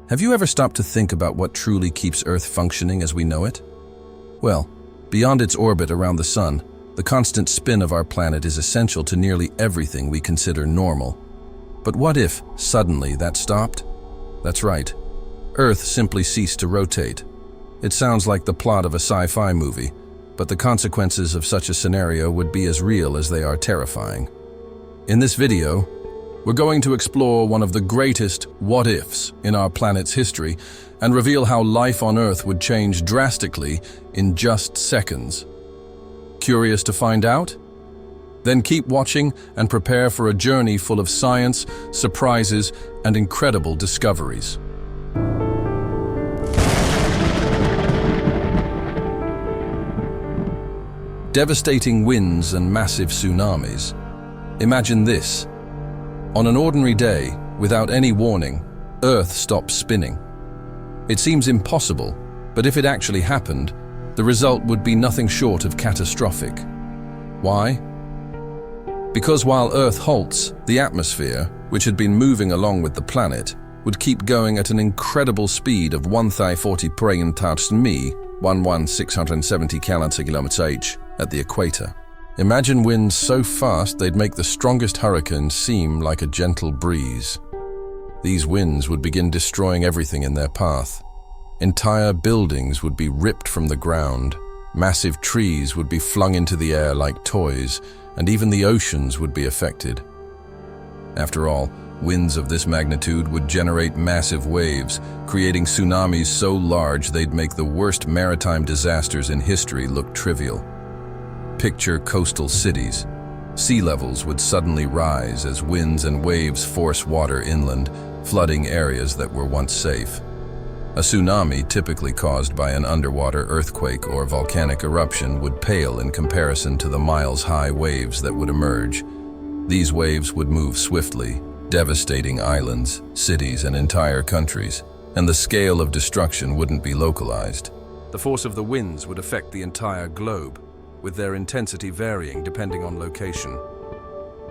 Have you ever stopped to think about what truly keeps Earth functioning as we know it? Well, beyond its orbit around the Sun, the constant spin of our planet is essential to nearly everything we consider normal. But what if, suddenly, that stopped? That's right. Earth simply ceased to rotate. It sounds like the plot of a sci-fi movie, but the consequences of such a scenario would be as real as they are terrifying. In this video, we're going to explore one of the greatest what-ifs in our planet's history and reveal how life on Earth would change drastically in just seconds. Curious to find out? Then keep watching and prepare for a journey full of science, surprises, and incredible discoveries. Devastating winds and massive tsunamis. Imagine this. On an ordinary day, without any warning, Earth stops spinning. It seems impossible, but if it actually happened, the result would be nothing short of catastrophic. Why? Because while Earth halts, the atmosphere, which had been moving along with the planet, would keep going at an incredible speed of 1,040 mi, 1,670 km/h, at the equator. Imagine winds so fast they'd make the strongest hurricane seem like a gentle breeze. These winds would begin destroying everything in their path. Entire buildings would be ripped from the ground, massive trees would be flung into the air like toys, and even the oceans would be affected. After all, winds of this magnitude would generate massive waves, creating tsunamis so large they'd make the worst maritime disasters in history look trivial. Picture coastal cities. Sea levels would suddenly rise as winds and waves force water inland, flooding areas that were once safe. A tsunami, typically caused by an underwater earthquake or volcanic eruption, would pale in comparison to the miles-high waves that would emerge. These waves would move swiftly, devastating islands, cities, and entire countries, and the scale of destruction wouldn't be localized. The force of the winds would affect the entire globe, with their intensity varying depending on location.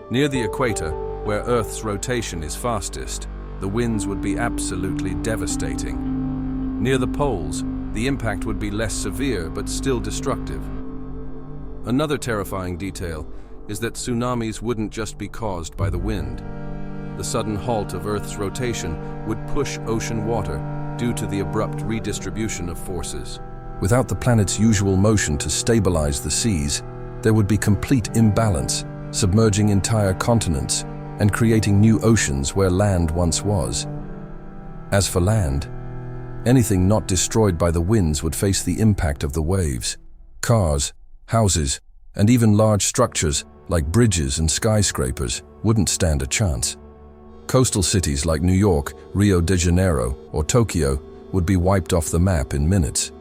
Near the equator, where Earth's rotation is fastest, the winds would be absolutely devastating. Near the poles, the impact would be less severe but still destructive. Another terrifying detail is that tsunamis wouldn't just be caused by the wind. The sudden halt of Earth's rotation would push ocean water due to the abrupt redistribution of forces. Without the planet's usual motion to stabilize the seas, there would be complete imbalance, submerging entire continents and creating new oceans where land once was. As for land, anything not destroyed by the winds would face the impact of the waves. Cars, houses, and even large structures like bridges and skyscrapers wouldn't stand a chance. Coastal cities like New York, Rio de Janeiro, or Tokyo would be wiped off the map in minutes.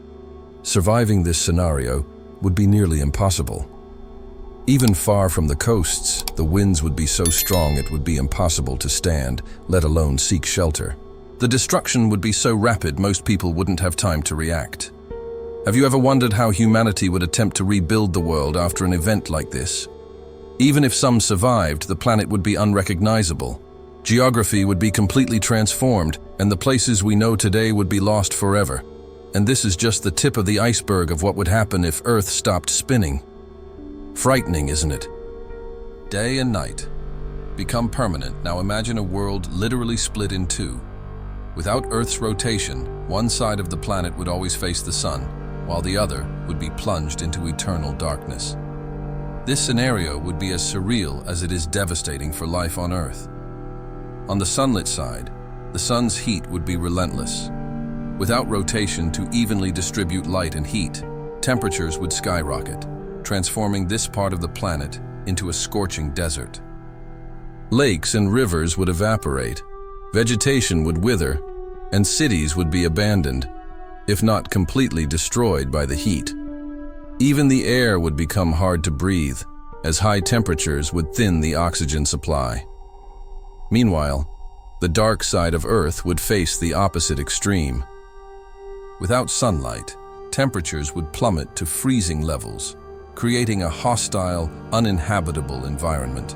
Surviving this scenario would be nearly impossible. Even far from the coasts, the winds would be so strong it would be impossible to stand, let alone seek shelter. The destruction would be so rapid most people wouldn't have time to react. Have you ever wondered how humanity would attempt to rebuild the world after an event like this? Even if some survived, the planet would be unrecognizable. Geography would be completely transformed, and the places we know today would be lost forever. And this is just the tip of the iceberg of what would happen if Earth stopped spinning. Frightening, isn't it? Day and night become permanent. Now imagine a world literally split in two. Without Earth's rotation, one side of the planet would always face the sun, while the other would be plunged into eternal darkness. This scenario would be as surreal as it is devastating for life on Earth. On the sunlit side, the sun's heat would be relentless. Without rotation to evenly distribute light and heat, temperatures would skyrocket, transforming this part of the planet into a scorching desert. Lakes and rivers would evaporate, vegetation would wither, and cities would be abandoned, if not completely destroyed by the heat. Even the air would become hard to breathe, as high temperatures would thin the oxygen supply. Meanwhile, the dark side of Earth would face the opposite extreme. Without sunlight, temperatures would plummet to freezing levels, creating a hostile, uninhabitable environment.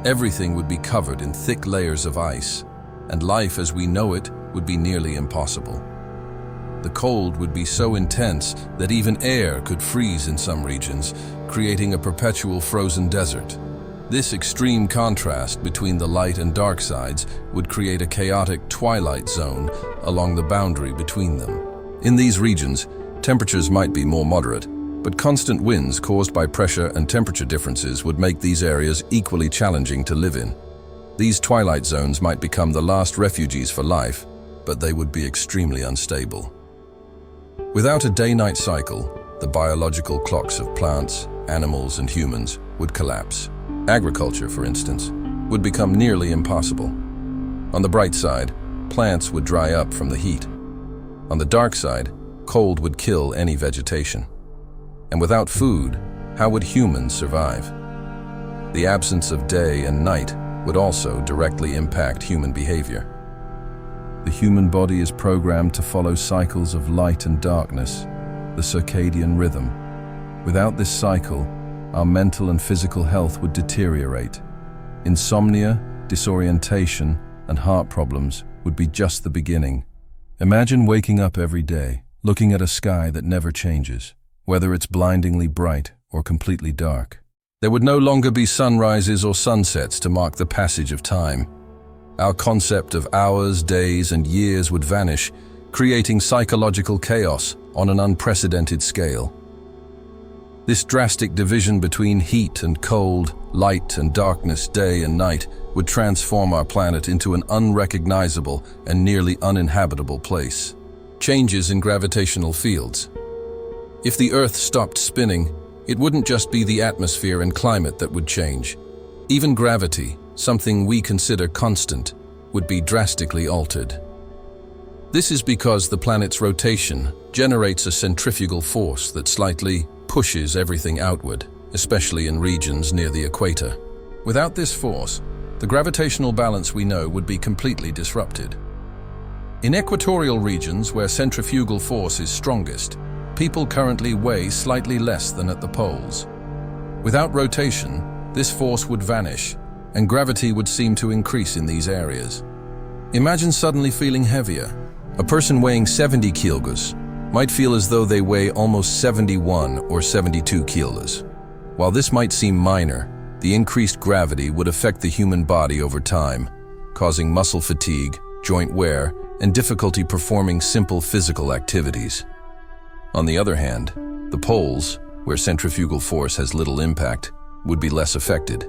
Everything would be covered in thick layers of ice, and life as we know it would be nearly impossible. The cold would be so intense that even air could freeze in some regions, creating a perpetual frozen desert. This extreme contrast between the light and dark sides would create a chaotic twilight zone along the boundary between them. In these regions, temperatures might be more moderate, but constant winds caused by pressure and temperature differences would make these areas equally challenging to live in. These twilight zones might become the last refuges for life, but they would be extremely unstable. Without a day-night cycle, the biological clocks of plants, animals, and humans would collapse. Agriculture, for instance, would become nearly impossible. On the bright side, plants would dry up from the heat. On the dark side, cold would kill any vegetation. And without food, how would humans survive? The absence of day and night would also directly impact human behavior. The human body is programmed to follow cycles of light and darkness, the circadian rhythm. Without this cycle, our mental and physical health would deteriorate. Insomnia, disorientation, and heart problems would be just the beginning. Imagine waking up every day, looking at a sky that never changes, whether it's blindingly bright or completely dark. There would no longer be sunrises or sunsets to mark the passage of time. Our concept of hours, days, and years would vanish, creating psychological chaos on an unprecedented scale. This drastic division between heat and cold, light and darkness, day and night, would transform our planet into an unrecognizable and nearly uninhabitable place. Changes in gravitational fields. If the Earth stopped spinning, it wouldn't just be the atmosphere and climate that would change. Even gravity, something we consider constant, would be drastically altered. This is because the planet's rotation generates a centrifugal force that slightly pushes everything outward, especially in regions near the equator. Without this force, the gravitational balance we know would be completely disrupted. In equatorial regions where centrifugal force is strongest, people currently weigh slightly less than at the poles. Without rotation, this force would vanish, and gravity would seem to increase in these areas. Imagine suddenly feeling heavier. A person weighing 70 kilograms might feel as though they weigh almost 71 or 72 kilos. While this might seem minor, the increased gravity would affect the human body over time, causing muscle fatigue, joint wear, and difficulty performing simple physical activities. On the other hand, the poles, where centrifugal force has little impact, would be less affected.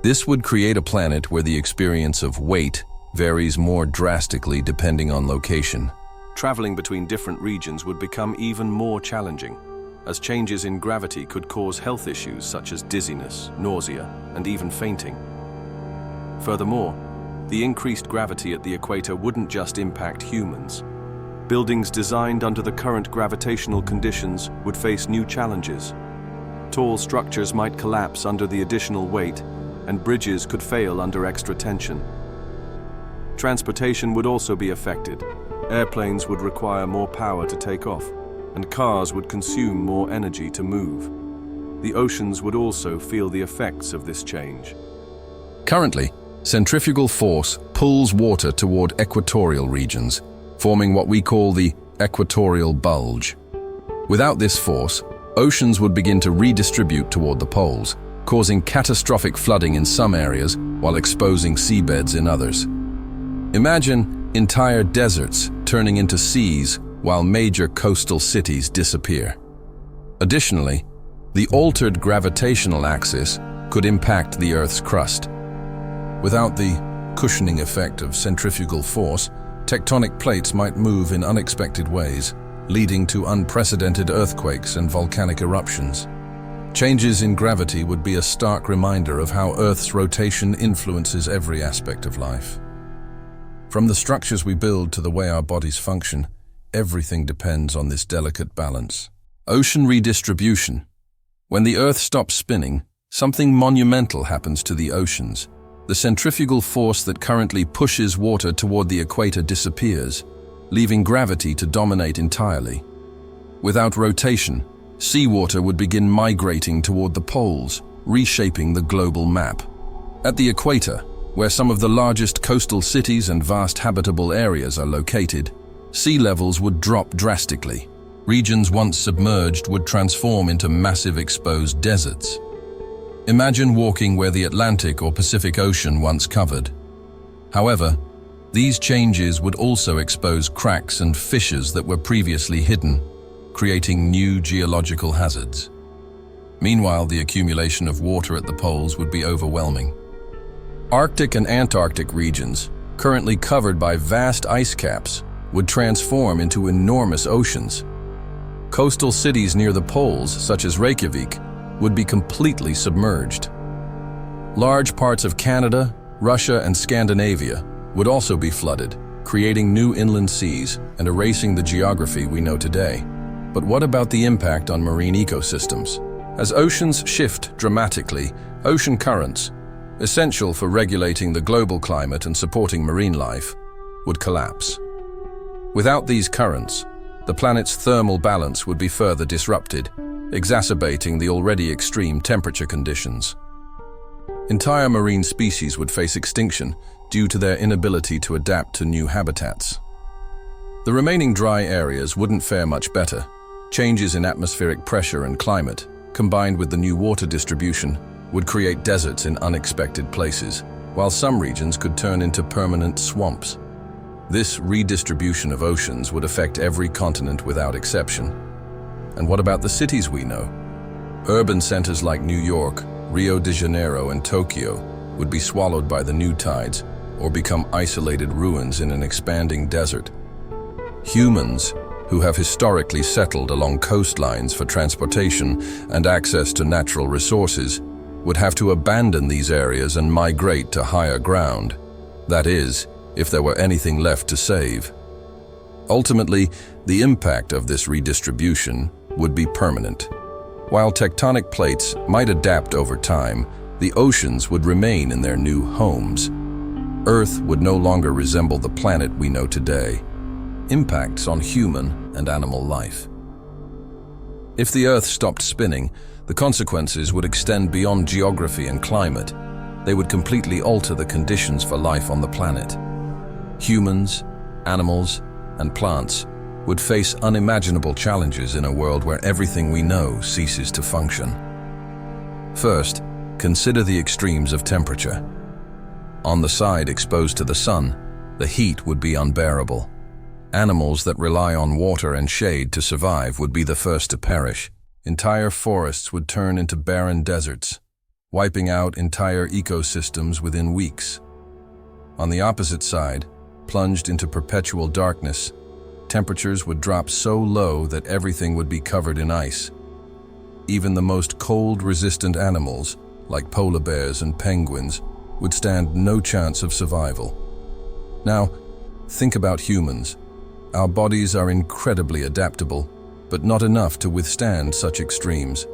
This would create a planet where the experience of weight varies more drastically depending on location. Traveling between different regions would become even more challenging, as changes in gravity could cause health issues such as dizziness, nausea, and even fainting. Furthermore, the increased gravity at the equator wouldn't just impact humans. Buildings designed under the current gravitational conditions would face new challenges. Tall structures might collapse under the additional weight, and bridges could fail under extra tension. Transportation would also be affected. Airplanes would require more power to take off, and cars would consume more energy to move. The oceans would also feel the effects of this change. Currently, centrifugal force pulls water toward equatorial regions, forming what we call the equatorial bulge. Without this force, oceans would begin to redistribute toward the poles, causing catastrophic flooding in some areas while exposing seabeds in others. Imagine entire deserts turning into seas while major coastal cities disappear. Additionally, the altered gravitational axis could impact the Earth's crust. Without the cushioning effect of centrifugal force, tectonic plates might move in unexpected ways, leading to unprecedented earthquakes and volcanic eruptions. Changes in gravity would be a stark reminder of how Earth's rotation influences every aspect of life. From the structures we build to the way our bodies function, everything depends on this delicate balance. Ocean redistribution. When the Earth stops spinning, something monumental happens to the oceans. The centrifugal force that currently pushes water toward the equator disappears, leaving gravity to dominate entirely. Without rotation, seawater would begin migrating toward the poles, reshaping the global map. At the equator, where some of the largest coastal cities and vast habitable areas are located, sea levels would drop drastically. Regions once submerged would transform into massive exposed deserts. Imagine walking where the Atlantic or Pacific Ocean once covered. However, these changes would also expose cracks and fissures that were previously hidden, creating new geological hazards. Meanwhile, the accumulation of water at the poles would be overwhelming. Arctic and Antarctic regions, currently covered by vast ice caps, would transform into enormous oceans. Coastal cities near the poles, such as Reykjavik, would be completely submerged. Large parts of Canada, Russia, and Scandinavia would also be flooded, creating new inland seas and erasing the geography we know today. But what about the impact on marine ecosystems? As oceans shift dramatically, ocean currents, essential for regulating the global climate and supporting marine life, would collapse. Without these currents, the planet's thermal balance would be further disrupted, exacerbating the already extreme temperature conditions. Entire marine species would face extinction due to their inability to adapt to new habitats. The remaining dry areas wouldn't fare much better. Changes in atmospheric pressure and climate, combined with the new water distribution, would create deserts in unexpected places, while some regions could turn into permanent swamps. This redistribution of oceans would affect every continent without exception. And what about the cities we know? Urban centers like New York, Rio de Janeiro, and Tokyo would be swallowed by the new tides or become isolated ruins in an expanding desert. Humans, who have historically settled along coastlines for transportation and access to natural resources, would have to abandon these areas and migrate to higher ground. That is, if there were anything left to save. Ultimately, the impact of this redistribution would be permanent. While tectonic plates might adapt over time, the oceans would remain in their new homes. Earth would no longer resemble the planet we know today. Impacts on human and animal life. If the Earth stopped spinning, the consequences would extend beyond geography and climate. They would completely alter the conditions for life on the planet. Humans, animals, and plants would face unimaginable challenges in a world where everything we know ceases to function. First, consider the extremes of temperature. On the side exposed to the sun, the heat would be unbearable. Animals that rely on water and shade to survive would be the first to perish. Entire forests would turn into barren deserts, wiping out entire ecosystems within weeks. On the opposite side, plunged into perpetual darkness, temperatures would drop so low that everything would be covered in ice. Even the most cold-resistant animals, like polar bears and penguins, would stand no chance of survival. Now, think about humans. Our bodies are incredibly adaptable, but not enough to withstand such extremes.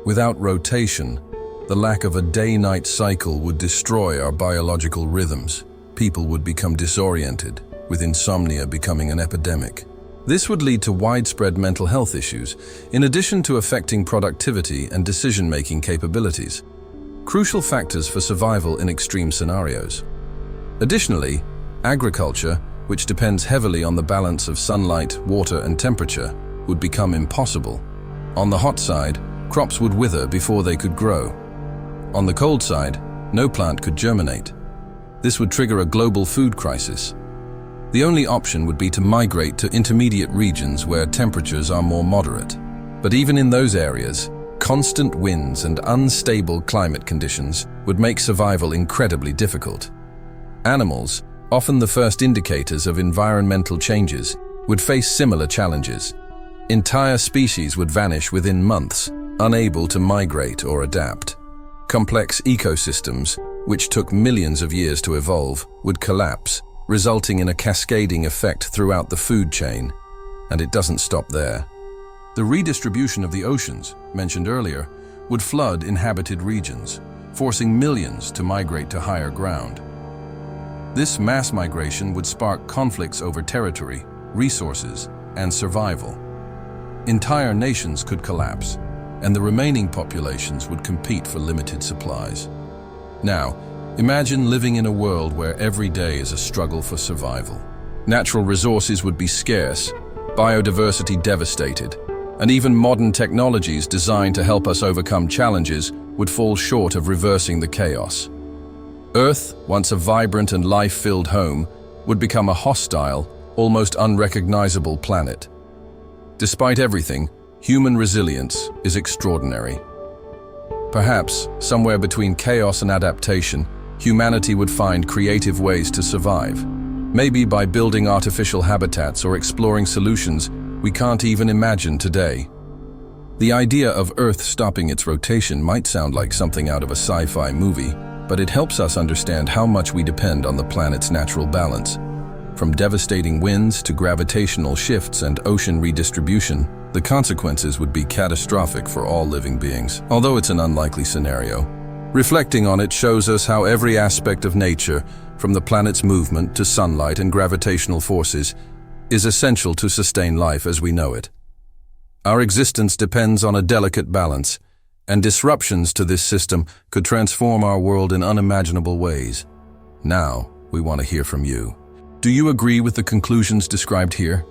Without rotation, the lack of a day-night cycle would destroy our biological rhythms. People would become disoriented, with insomnia becoming an epidemic. This would lead to widespread mental health issues, in addition to affecting productivity and decision-making capabilities, crucial factors for survival in extreme scenarios. Additionally, agriculture, which depends heavily on the balance of sunlight, water, and temperature, would become impossible. On the hot side, crops would wither before they could grow. On the cold side, no plant could germinate. This would trigger a global food crisis. The only option would be to migrate to intermediate regions where temperatures are more moderate. But even in those areas, constant winds and unstable climate conditions would make survival incredibly difficult. Animals, often the first indicators of environmental changes, would face similar challenges. Entire species would vanish within months, unable to migrate or adapt. Complex ecosystems, which took millions of years to evolve, would collapse, resulting in a cascading effect throughout the food chain. And it doesn't stop there. The redistribution of the oceans, mentioned earlier, would flood inhabited regions, forcing millions to migrate to higher ground. This mass migration would spark conflicts over territory, resources, and survival. Entire nations could collapse, and the remaining populations would compete for limited supplies. Now, Imagine living in a world where every day is a struggle for survival. Natural resources would be scarce, biodiversity devastated, and even modern technologies designed to help us overcome challenges would fall short of reversing the chaos. Earth, once a vibrant and life-filled home, would become a hostile, almost unrecognizable planet. Despite everything, human resilience is extraordinary. Perhaps, somewhere between chaos and adaptation, humanity would find creative ways to survive. Maybe by building artificial habitats or exploring solutions we can't even imagine today. The idea of Earth stopping its rotation might sound like something out of a sci-fi movie, but it helps us understand how much we depend on the planet's natural balance. From devastating winds to gravitational shifts and ocean redistribution, the consequences would be catastrophic for all living beings, although it's an unlikely scenario. Reflecting on it shows us how every aspect of nature, from the planet's movement to sunlight and gravitational forces, is essential to sustain life as we know it. Our existence depends on a delicate balance, and disruptions to this system could transform our world in unimaginable ways. Now, we want to hear from you. Do you agree with the conclusions described here?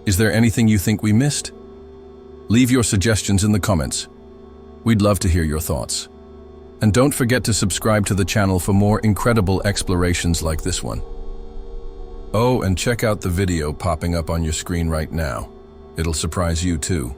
Is there anything you think we missed? Leave your suggestions in the comments. We'd love to hear your thoughts. And don't forget to subscribe to the channel for more incredible explorations like this one. Oh, and check out the video popping up on your screen right now. It'll surprise you too.